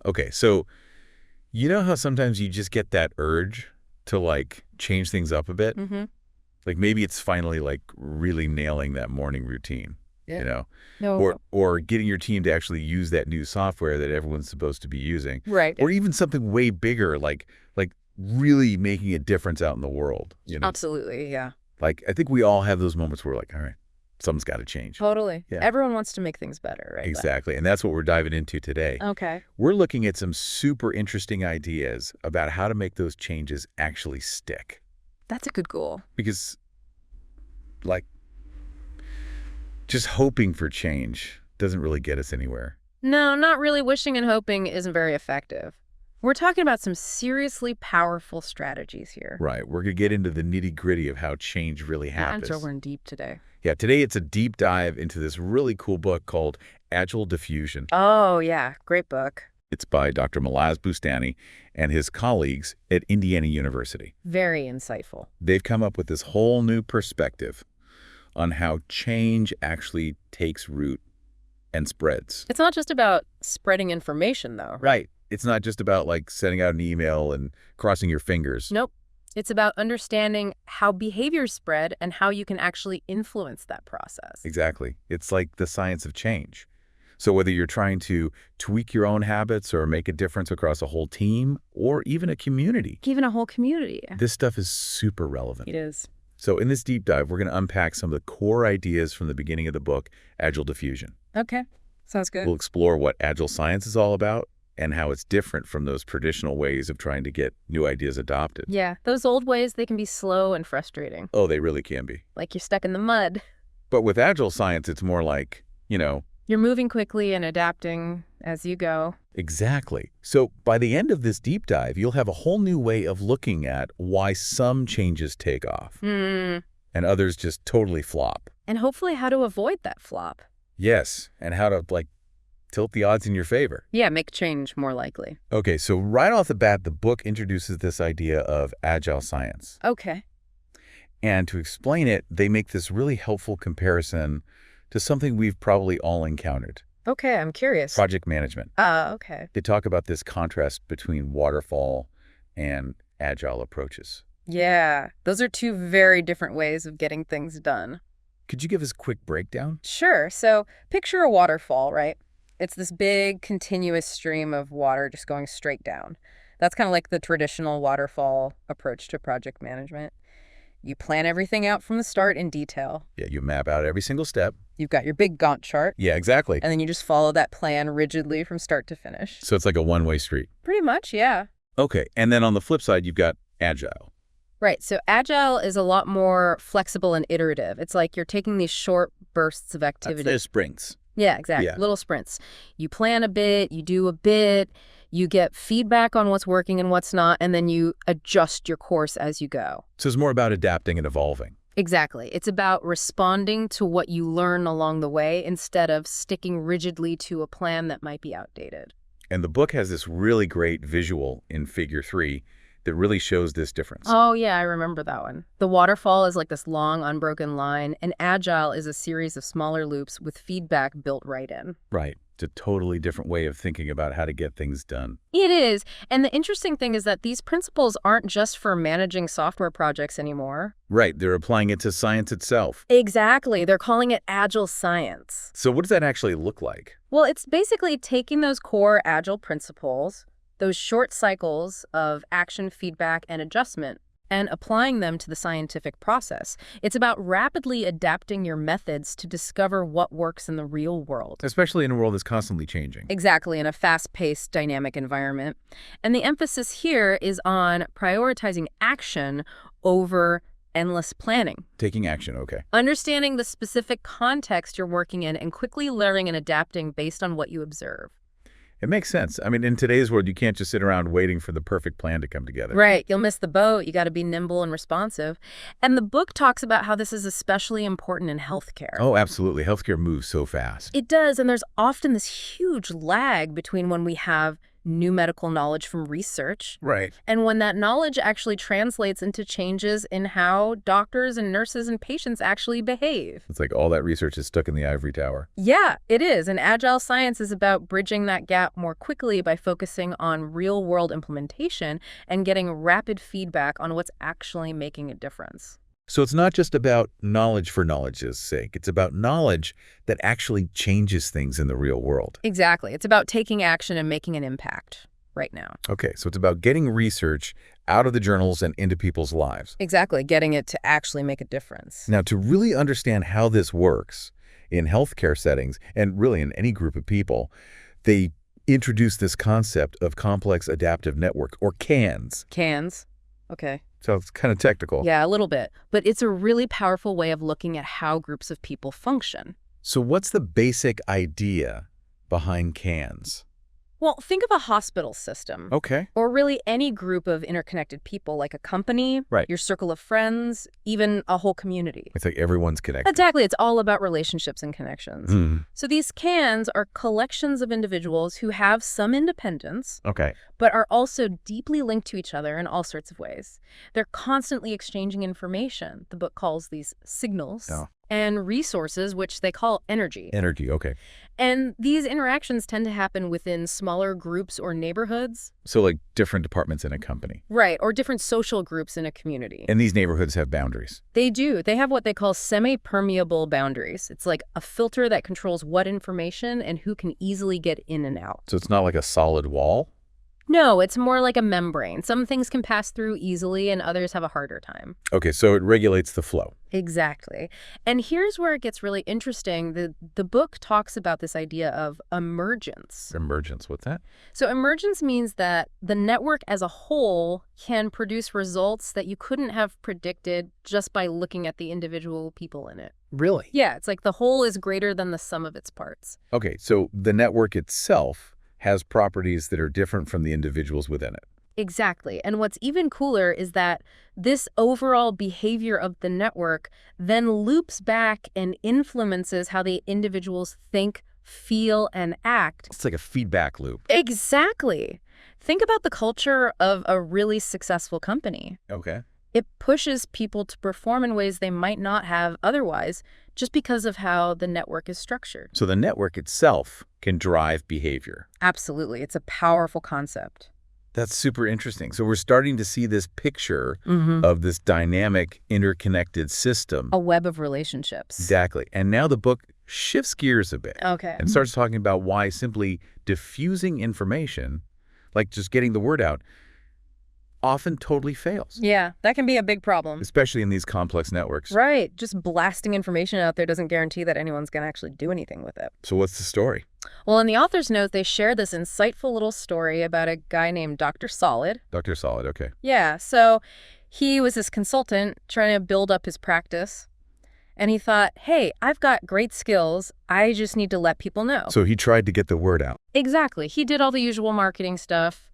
Okay, so you know how sometimes you just get that urge to, like, change things up a bit? Mm-hmm. Like, maybe it's finally, like, really nailing that morning routine, Yeah. you know? No. Or getting your team to actually use that new software that everyone's supposed to be using. Right. Or even something way bigger, like really making a difference out in the world, you know? Absolutely, yeah. Like, I think we all have those moments where we're like, all right, something's got to change. Totally. Yeah. Everyone wants to make things better, right? Exactly. And that's what we're diving into today. Okay. We're looking at some super interesting ideas about how to make those changes actually stick. That's a good goal. Because, like, just hoping for change doesn't really get us anywhere. No, not really. Wishing and hoping isn't very effective. We're talking about some seriously powerful strategies here. Right. We're going to get into the nitty-gritty of how change really happens. And so we're in deep today. Yeah, today it's a deep dive into this really cool book called Agile Diffusion. Oh, yeah. Great book. It's by Dr. Malaz Boustani and his colleagues at Indiana University. Very insightful. They've come up with this whole new perspective on how change actually takes root and spreads. It's not just about spreading information, though. Right. It's not just about, like, sending out an email and crossing your fingers. Nope. It's about understanding how behaviors spread and how you can actually influence that process. Exactly. It's like the science of change. So whether you're trying to tweak your own habits or make a difference across a whole team or even a community. Even a whole community. This stuff is super relevant. It is. So in this deep dive, we're going to unpack some of the core ideas from the beginning of the book, Agile Diffusion. Okay. Sounds good. We'll explore what Agile science is all about and how it's different from those traditional ways of trying to get new ideas adopted. Yeah, those old ways, they can be slow and frustrating. Oh, they really can be. Like you're stuck in the mud. But with Agile science, it's more like, you know... You're moving quickly and adapting as you go. Exactly. So by the end of this deep dive, you'll have a whole new way of looking at why some changes take off and others just totally flop. And hopefully how to avoid that flop. Yes, and how to, like, tilt the odds in your favor. Yeah, make change more likely. Okay, so right off the bat, the book introduces this idea of agile science. Okay. And to explain it, they make this really helpful comparison to something we've probably all encountered. Okay, I'm curious. Project management. Okay. They talk about this contrast between waterfall and agile approaches. Yeah, those are two very different ways of getting things done. Could you give us a quick breakdown? Sure. So picture a waterfall, right? It's this big continuous stream of water just going straight down. That's kind of like the traditional waterfall approach to project management. You plan everything out from the start in detail. Yeah, you map out every single step. You've got your big Gantt chart. Yeah, exactly. And then you just follow that plan rigidly from start to finish. So it's like a one-way street. Pretty much, yeah. Okay, and then on the flip side, you've got agile. Right, so agile is a lot more flexible and iterative. It's like you're taking these short bursts of activity. There's sprints. Yeah, exactly. Yeah. Little sprints. You plan a bit, you do a bit, you get feedback on what's working and what's not, and then you adjust your course as you go. So it's more about adapting and evolving. Exactly. It's about responding to what you learn along the way instead of sticking rigidly to a plan that might be outdated. And the book has this really great visual in Figure 3 that really shows this difference. Oh, yeah, I remember that one. The waterfall is like this long, unbroken line, and agile is a series of smaller loops with feedback built right in. Right. It's a totally different way of thinking about how to get things done. It is. And the interesting thing is that these principles aren't just for managing software projects anymore. Right. They're applying it to science itself. Exactly. They're calling it agile science. So what does that actually look like? Well, it's basically taking those core agile principles, those short cycles of action, feedback, and adjustment, and applying them to the scientific process. It's about rapidly adapting your methods to discover what works in the real world. Especially in a world that's constantly changing. Exactly, in a fast-paced, dynamic environment. And the emphasis here is on prioritizing action over endless planning. Taking action, okay. Understanding the specific context you're working in and quickly learning and adapting based on what you observe. It makes sense. I mean, in today's world, you can't just sit around waiting for the perfect plan to come together. Right. You'll miss the boat. You got to be nimble and responsive. And the book talks about how this is especially important in healthcare. Oh, absolutely. Healthcare moves so fast. It does. And there's often this huge lag between when we have new medical knowledge from research. Right. And when that knowledge actually translates into changes in how doctors and nurses and patients actually behave. It's like all that research is stuck in the ivory tower. Yeah, it is. And agile science is about bridging that gap more quickly by focusing on real-world implementation and getting rapid feedback on what's actually making a difference. So it's not just about knowledge for knowledge's sake. It's about knowledge that actually changes things in the real world. Exactly. It's about taking action and making an impact right now. Okay, so it's about getting research out of the journals and into people's lives. Exactly. Getting it to actually make a difference. Now, to really understand how this works in healthcare settings, and really in any group of people, they introduce this concept of complex adaptive network, or CANs. CANs. Okay. So it's kind of technical. Yeah, a little bit. But it's a really powerful way of looking at how groups of people function. So what's the basic idea behind CANs? Well, think of a hospital system. Okay. Or really any group of interconnected people, like a company, Right. your circle of friends, even a whole community. It's like everyone's connected. Exactly. It's all about relationships and connections. Mm. So these CANs are collections of individuals who have some independence, Okay. but are also deeply linked to each other in all sorts of ways. They're constantly exchanging information. The book calls these signals. Oh. And resources, which they call energy. Energy, okay. And these interactions tend to happen within smaller groups or neighborhoods. So like different departments in a company. Right, or different social groups in a community. And these neighborhoods have boundaries. They do. They have what they call semi-permeable boundaries. It's like a filter that controls what information and who can easily get in and out. So it's not like a solid wall? No, it's more like a membrane. Some things can pass through easily and others have a harder time. Okay, so it regulates the flow. Exactly. And here's where it gets really interesting. The book talks about this idea of emergence. Emergence, what's that? So emergence means that the network as a whole can produce results that you couldn't have predicted just by looking at the individual people in it. Really? Yeah, it's like the whole is greater than the sum of its parts. Okay, so the network itself has properties that are different from the individuals within it. Exactly. And what's even cooler is that this overall behavior of the network then loops back and influences how the individuals think, feel, and act. It's like a feedback loop. Exactly. Think about the culture of a really successful company. Okay. It pushes people to perform in ways they might not have otherwise, just because of how the network is structured. So the network itself can drive behavior. Absolutely. It's a powerful concept. That's super interesting. So we're starting to see this picture Mm-hmm. of this dynamic, interconnected system. A web of relationships. Exactly. And now the book shifts gears a bit Okay. and starts talking about why simply diffusing information, like just getting the word out, often totally fails, Yeah, that can be a big problem. especially in these complex networks. Right. Just blasting information out there doesn't guarantee that anyone's going to actually do anything with it. So what's the story? Well, in the author's note, they share this insightful little story about a guy named Dr. Solid. Dr. Solid, okay. Yeah, so he was this consultant trying to build up his practice. And he thought, hey, I've got great skills. I just need to let people know. So he tried to get the word out. Exactly. He did all the usual marketing stuff,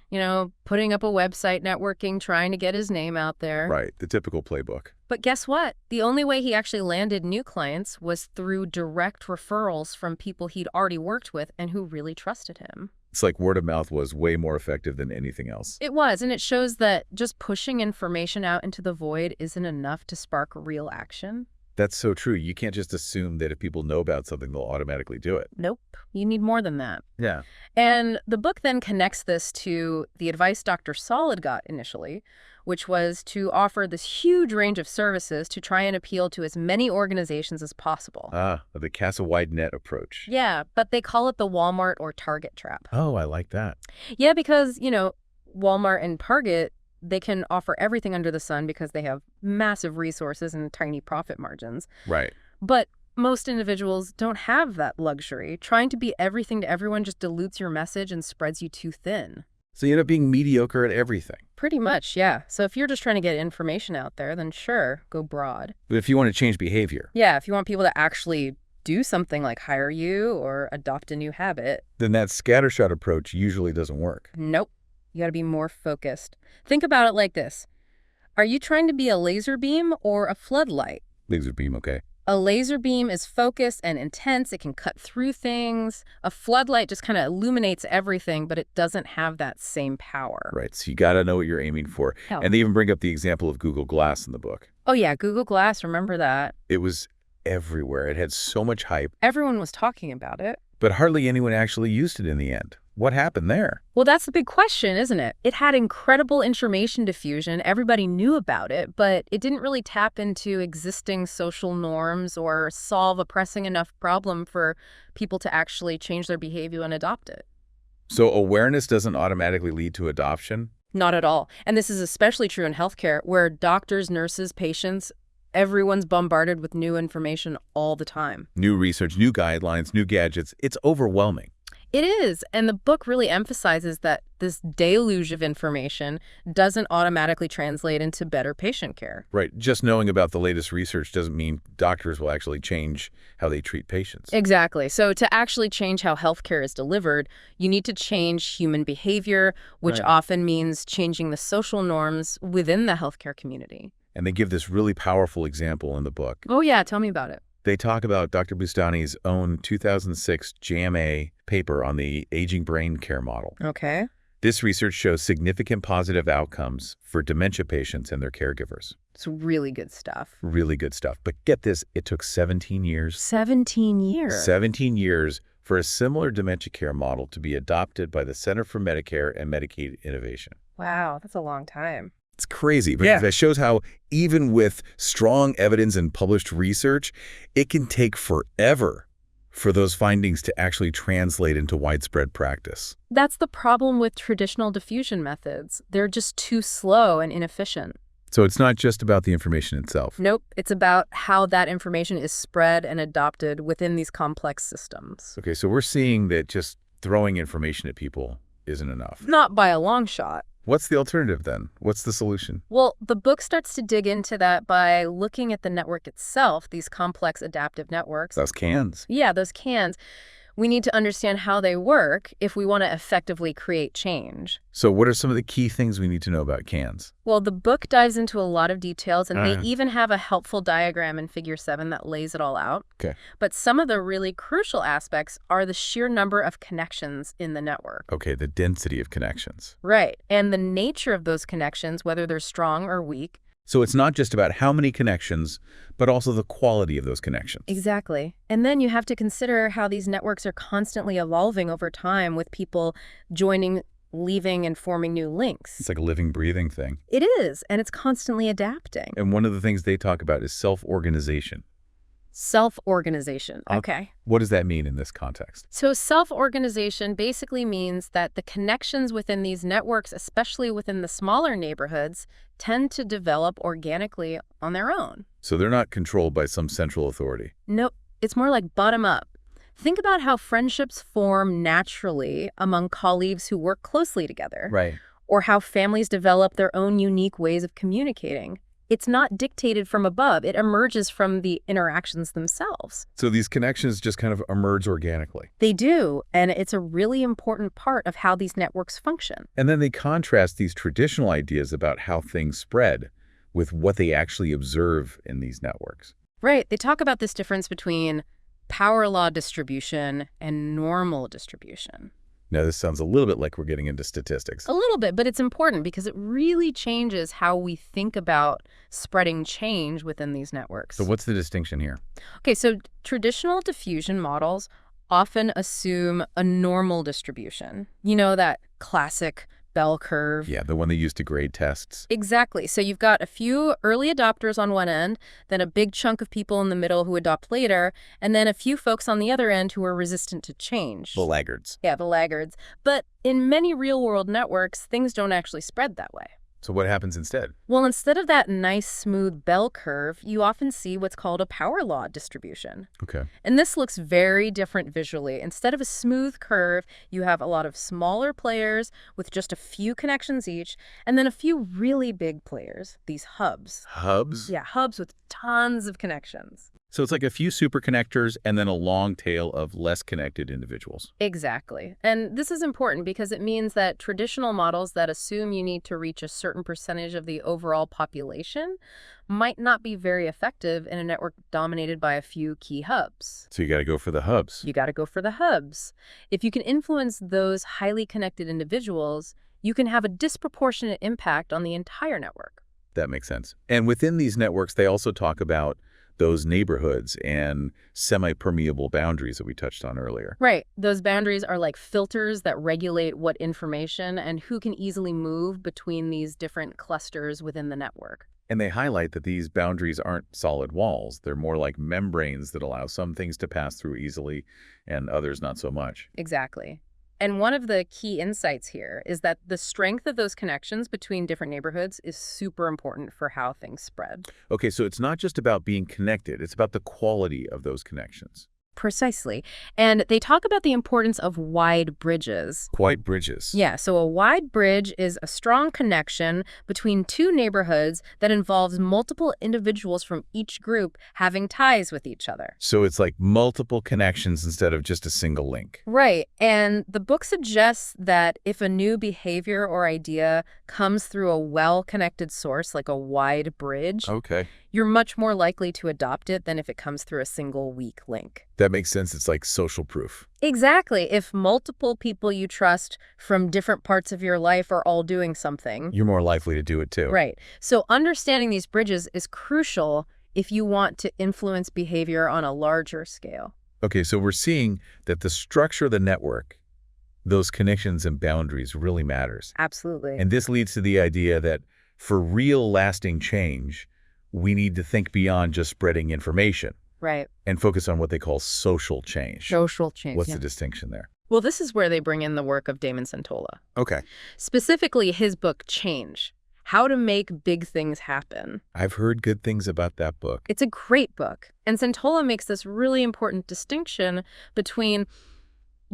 you know, putting up a website, networking, trying to get his name out there. Right, the typical playbook. But guess what? The only way he actually landed new clients was through direct referrals from people he'd already worked with and who really trusted him. It's like word of mouth was way more effective than anything else. It was, and it shows that just pushing information out into the void isn't enough to spark real action. That's so true. You can't just assume that if people know about something, they'll automatically do it. Nope. You need more than that. Yeah. And the book then connects this to the advice Dr. Solid got initially, which was to offer this huge range of services to try and appeal to as many organizations as possible. The cast a wide net approach. Yeah, but they call it the Walmart or Target trap. Oh, I like that. Yeah, because, you know, Walmart and Target, they can offer everything under the sun because they have massive resources and tiny profit margins. Right. But most individuals don't have that luxury. Trying to be everything to everyone just dilutes your message and spreads you too thin. So you end up being mediocre at everything. Pretty much, yeah. So if you're just trying to get information out there, then sure, go broad. But if you want to change behavior, Yeah, if you want people to actually do something like hire you or adopt a new habit, then that scattershot approach usually doesn't work. nope. You got to be more focused. Think about it like this. Are you trying to be a laser beam or a floodlight? Laser beam, okay. A laser beam is focused and intense. It can cut through things. A floodlight just kind of illuminates everything, but it doesn't have that same power. Right, so you got to know what you're aiming for. Hell. And they even bring up the example of Google Glass in the book. Oh, yeah, Google Glass, remember that. It was everywhere. It had so much hype, Everyone was talking about it. but hardly anyone actually used it in the end. What happened there? Well, that's the big question, isn't it? It had incredible information diffusion. Everybody knew about it, but it didn't really tap into existing social norms or solve a pressing enough problem for people to actually change their behavior and adopt it. So awareness doesn't automatically lead to adoption? Not at all. And this is especially true in healthcare, where doctors, nurses, patients, everyone's bombarded with new information all the time. New research, new guidelines, new gadgets. It's overwhelming. It is, and the book really emphasizes that this deluge of information doesn't automatically translate into better patient care. Right. Just knowing about the latest research doesn't mean doctors will actually change how they treat patients. Exactly. So to actually change how healthcare is delivered, you need to change human behavior, which Right. often means changing the social norms within the healthcare community. And they give this really powerful example in the book. Oh, yeah. Tell me about it. They talk about Dr. Boustani's own 2006 JAMA paper on the aging brain care model. Okay. This research shows significant positive outcomes for dementia patients and their caregivers. It's really good stuff. Really good stuff. But get this, it took 17 years. 17 years. 17 years for a similar dementia care model to be adopted by the Center for Medicare and Medicaid Innovation. Wow, that's a long time. It's crazy, because that shows how even with strong evidence and published research, it can take forever for those findings to actually translate into widespread practice. That's the problem with traditional diffusion methods. They're just too slow and inefficient. So it's not just about the information itself. Nope, it's about how that information is spread and adopted within these complex systems. Okay, so we're seeing that just throwing information at people isn't enough. Not by a long shot. What's the alternative then? What's the solution? Well, the book starts to dig into that by looking at the network itself, these complex adaptive networks. Those cans. Yeah, those cans. We need to understand how they work if we want to effectively create change. So what are some of the key things we need to know about cans? Well, the book dives into a lot of details, and they Uh. even have a helpful diagram in Figure 7 that lays it all out. Okay. But some of the really crucial aspects are the sheer number of connections in the network. Okay, the density of connections. Right. And the nature of those connections, whether they're strong or weak. So it's not just about how many connections, but also the quality of those connections. Exactly. And then you have to consider how these networks are constantly evolving over time with people joining, leaving, and forming new links. It's like a living, breathing thing. It is, and it's constantly adapting. And one of the things they talk about is self-organization. Self-organization. Okay. What does that mean in this context? So self-organization basically means that the connections within these networks, especially within the smaller neighborhoods, tend to develop organically on their own. So they're not controlled by some central authority. Nope, it's more like bottom-up. Think about how friendships form naturally among colleagues who work closely together. Right. Or how families develop their own unique ways of communicating. It's not dictated from above. It emerges from the interactions themselves. So these connections just kind of emerge organically. They do, and it's a really important part of how these networks function. And then they contrast these traditional ideas about how things spread with what they actually observe in these networks. Right. They talk about this difference between power law distribution and normal distribution. Now, this sounds a little bit like we're getting into statistics. A little bit, but it's important because it really changes how we think about spreading change within these networks. So what's the distinction here? Okay, so traditional diffusion models often assume a normal distribution. You know, that classic bell curve. Yeah, the one they use to grade tests. Exactly. So you've got a few early adopters on one end, then a big chunk of people in the middle who adopt later, and then a few folks on the other end who are resistant to change. The laggards. Yeah, the laggards. But in many real-world networks, things don't actually spread that way. So what happens instead? Well, instead of that nice, smooth bell curve, you often see what's called a power law distribution. Okay. And this looks very different visually. Instead of a smooth curve, you have a lot of smaller players with just a few connections each, and then a few really big players, these hubs. Hubs? Yeah, hubs with tons of connections. So it's like a few superconnectors and then a long tail of less connected individuals. Exactly. And this is important because it means that traditional models that assume you need to reach a certain percentage of the overall population might not be very effective in a network dominated by a few key hubs. So you got to go for the hubs. You got to go for the hubs. If you can influence those highly connected individuals, you can have a disproportionate impact on the entire network. That makes sense. And within these networks, they also talk about those neighborhoods and semi-permeable boundaries that we touched on earlier. Right. Those boundaries are like filters that regulate what information and who can easily move between these different clusters within the network. And they highlight that these boundaries aren't solid walls. They're more like membranes that allow some things to pass through easily and others not so much. Exactly. And one of the key insights here is that the strength of those connections between different neighborhoods is super important for how things spread. Okay, so it's not just about being connected. It's about the quality of those connections. Precisely. And they talk about the importance of wide bridges. Quite bridges. Yeah, so a wide bridge is a strong connection between two neighborhoods that involves multiple individuals from each group having ties with each other. So it's like multiple connections instead of just a single link. Right. And the book suggests that if a new behavior or idea comes through a well-connected source, like a wide bridge, Okay. you're much more likely to adopt it than if it comes through a single weak link. That makes sense. It's like social proof. Exactly. If multiple people you trust from different parts of your life are all doing something. You're more likely to do it too. Right. So understanding these bridges is crucial if you want to influence behavior on a larger scale. Okay, so we're seeing that the structure of the network, those connections and boundaries really matters. Absolutely. And this leads to the idea that for real lasting change, we need to think beyond just spreading information Right. and focus on what they call social change. Social change. What's Yeah. the distinction there? Well, this is where they bring in the work of Damon Santola. Okay. Specifically, his book, Change, How to Make Big Things Happen. I've heard good things about that book. It's a great book. And Santola makes this really important distinction between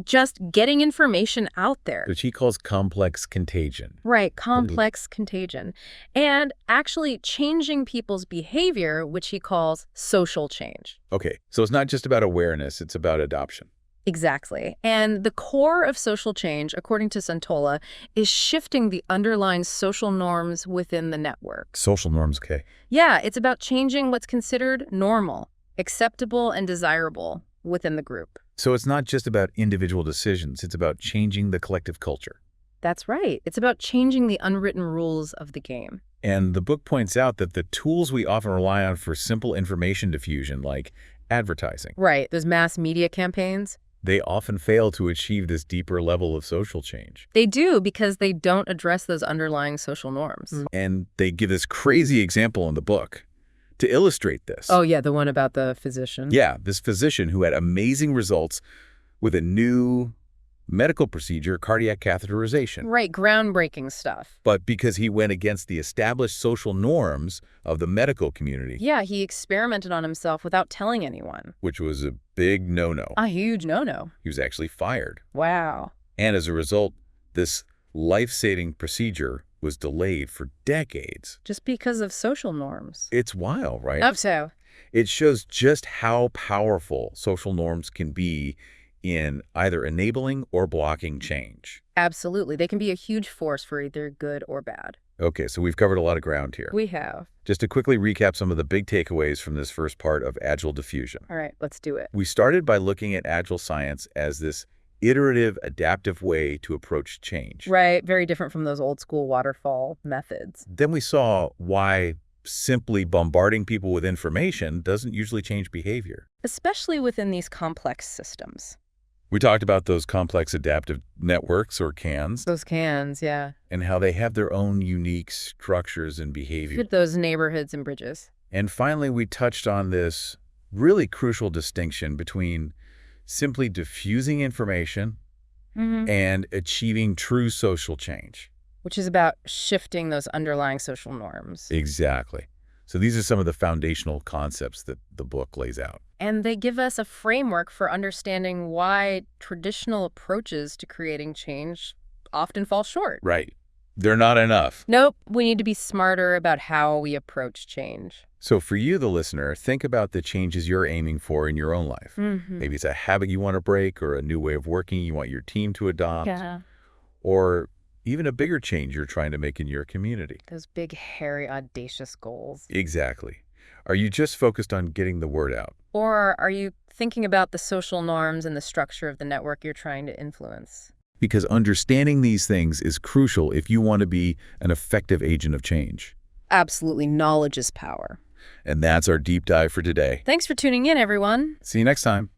just getting information out there. Which he calls complex contagion. Right, complex contagion. And actually changing people's behavior, which he calls social change. Okay, so it's not just about awareness, it's about adoption. Exactly. And the core of social change, according to Santola, is shifting the underlying social norms within the network. Social norms, okay. Yeah, it's about changing what's considered normal, acceptable, and desirable within the group. So it's not just about individual decisions, it's about changing the collective culture. That's right. It's about changing the unwritten rules of the game. And the book points out that the tools we often rely on for simple information diffusion, like advertising, Right. Those mass media campaigns, they often fail to achieve this deeper level of social change. they do because they don't address those underlying social norms. And they give this crazy example in the book to illustrate this. Oh, yeah, the one about the physician. Yeah, this physician who had amazing results with a new medical procedure, cardiac catheterization. Right, groundbreaking stuff. But because he went against the established social norms of the medical community, Yeah, he experimented on himself without telling anyone. which was a big no-no, A huge no-no. he was actually fired. Wow. And as a result, this life-saving procedure was delayed for decades. Just because of social norms. It's wild, right? Hope so. It shows just how powerful social norms can be in either enabling or blocking change. Absolutely. They can be a huge force for either good or bad. Okay, so we've covered a lot of ground here. We have. Just to quickly recap some of the big takeaways from this first part of Agile Diffusion. All right, let's do it. We started by looking at Agile science as this iterative, adaptive way to approach change. Right, very different from those old school waterfall methods. Then we saw why simply bombarding people with information doesn't usually change behavior. Especially within these complex systems. We talked about those complex adaptive networks, or CANs, Those cans, yeah. and how they have their own unique structures and behavior. With those neighborhoods and bridges. And finally, we touched on this really crucial distinction between simply diffusing information and achieving true social change. Which is about shifting those underlying social norms. Exactly. So these are some of the foundational concepts that the book lays out. And they give us a framework for understanding why traditional approaches to creating change often fall short. Right. They're not enough. Nope, we need to be smarter about how we approach change. So for you, the listener, think about the changes you're aiming for in your own life. Mm-hmm. Maybe it's a habit you want to break or a new way of working you want your team to adopt. Yeah. Or even a bigger change you're trying to make in your community. Those big, hairy, audacious goals. Exactly. Are you just focused on getting the word out? Or are you thinking about the social norms and the structure of the network you're trying to influence? Because understanding these things is crucial if you want to be an effective agent of change. Absolutely, knowledge is power. And that's our deep dive for today. Thanks for tuning in, everyone. See you next time.